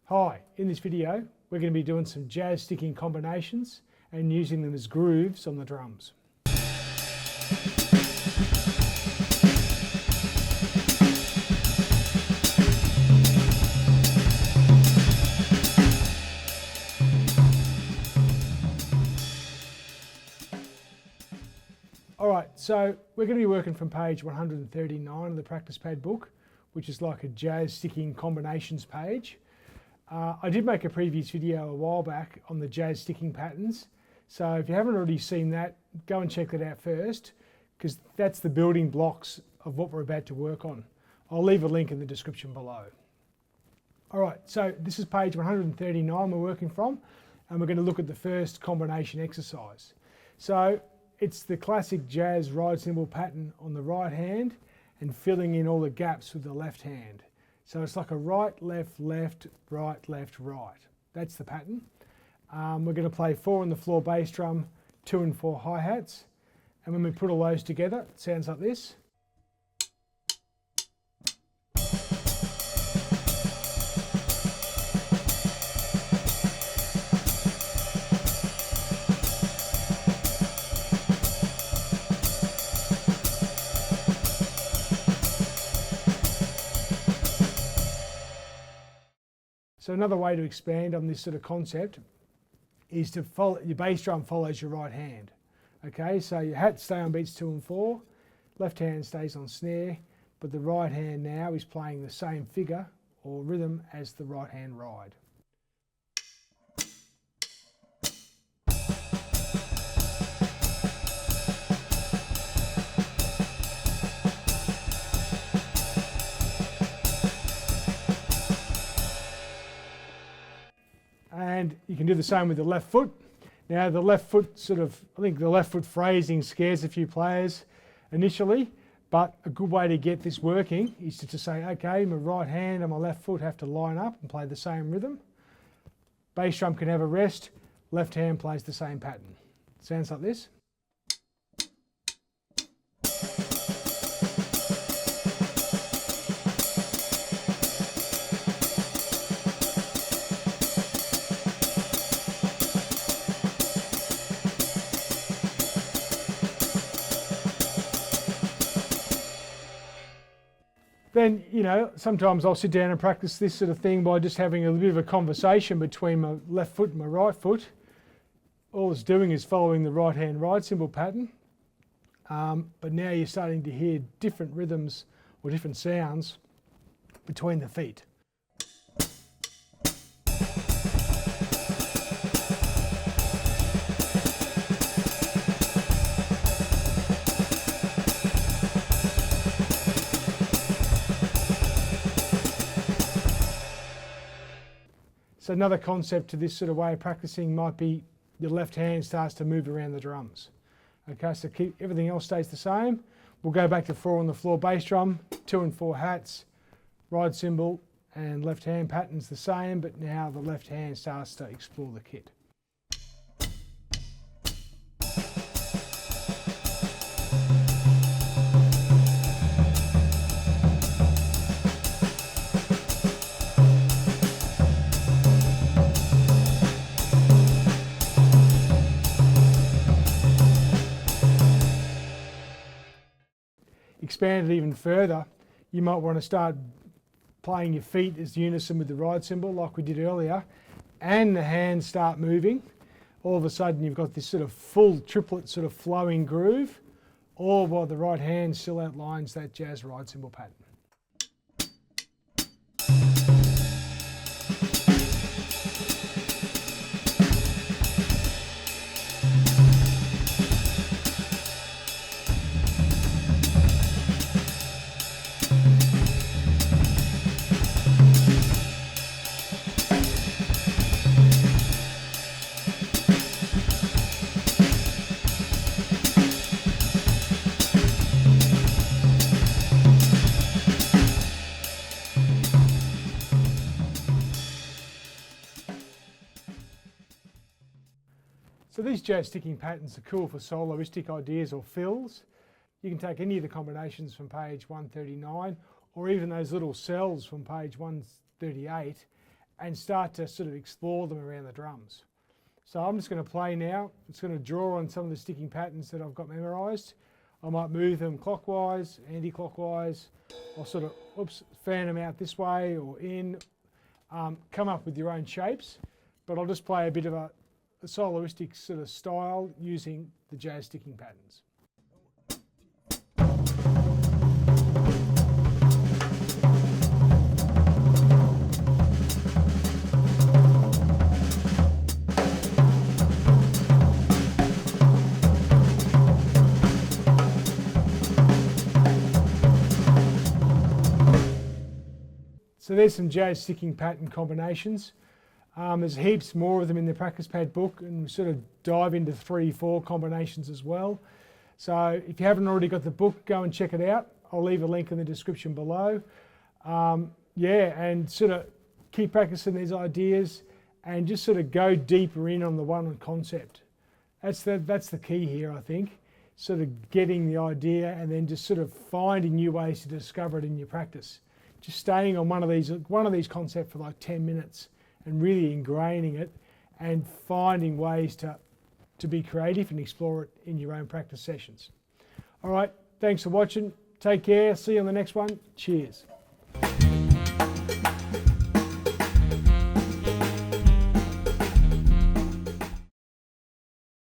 Hi, in this video we're going to be doing some jazz sticking combinations and using them as grooves on the drums. Alright, so we're going to be working from page 139 of the practice pad book, which is like a jazz sticking combinations page. I did make a previous video a while back on the jazz sticking patterns, so if you haven't already seen that, go and check that out first, because that's the building blocks of what we're about to work on. I'll leave a link in the description below. Alright, so this is page 139 we're working from, and we're going to look at the first combination exercise. So it's the classic jazz ride cymbal pattern on the right hand and filling in all the gaps with the left hand. So it's like a right, left, left, right, left, right. That's the pattern. We're going to play 4 on the floor bass drum, 2 and 4 hi-hats. And when we put all those together, it sounds like this. So another way to expand on this sort of concept is to follow, your bass drum follows your right hand. Okay, so your hats stay on beats 2 and 4, left hand stays on snare, but the right hand now is playing the same figure or rhythm as the right hand ride. And you can do the same with the left foot. Now the left foot I think the left foot phrasing scares a few players initially, but a good way to get this working is to say, okay, my right hand and my left foot have to line up and play the same rhythm. Bass drum can have a rest, left hand plays the same pattern. Sounds like this. Then, you know, sometimes I'll sit down and practice this sort of thing by just having a bit of a conversation between my left foot and my right foot. All it's doing is following the right hand ride cymbal pattern. But now you're starting to hear different rhythms or different sounds between the feet. So another concept to this sort of way of practicing might be your left hand starts to move around the drums. Okay, so keep everything else stays the same. We'll go back to 4 on the floor bass drum, 2 and 4 hats, ride cymbal and left hand pattern's the same, but now the left hand starts to explore the kit. Expand it even further, you might want to start playing your feet as unison with the ride cymbal like we did earlier, and the hands start moving. All of a sudden you've got this sort of full triplet sort of flowing groove, all while the right hand still outlines that jazz ride cymbal pattern. So these jazz sticking patterns are cool for soloistic ideas or fills. You can take any of the combinations from page 139 or even those little cells from page 138 and start to sort of explore them around the drums. So I'm just going to play now. It's going to draw on some of the sticking patterns that I've got memorised. I might move them clockwise, anti-clockwise. I'll sort of, fan them out this way or in. Come up with your own shapes, but I'll just play a bit of a soloistic sort of style using the jazz sticking patterns. So there's some jazz sticking pattern combinations. There's heaps more of them in the practice pad book, and we sort of dive into 3-4 combinations as well. So if you haven't already got the book, go and check it out. I'll leave a link in the description below. Yeah, and sort of keep practicing these ideas and just sort of go deeper in on the one concept. That's the key here, I think. Sort of getting the idea and then just sort of finding new ways to discover it in your practice. Just staying on one of these concepts for like 10 minutes and really ingraining it and finding ways to be creative and explore it in your own practice sessions. All right, thanks for watching. Take care. See you on the next one. Cheers.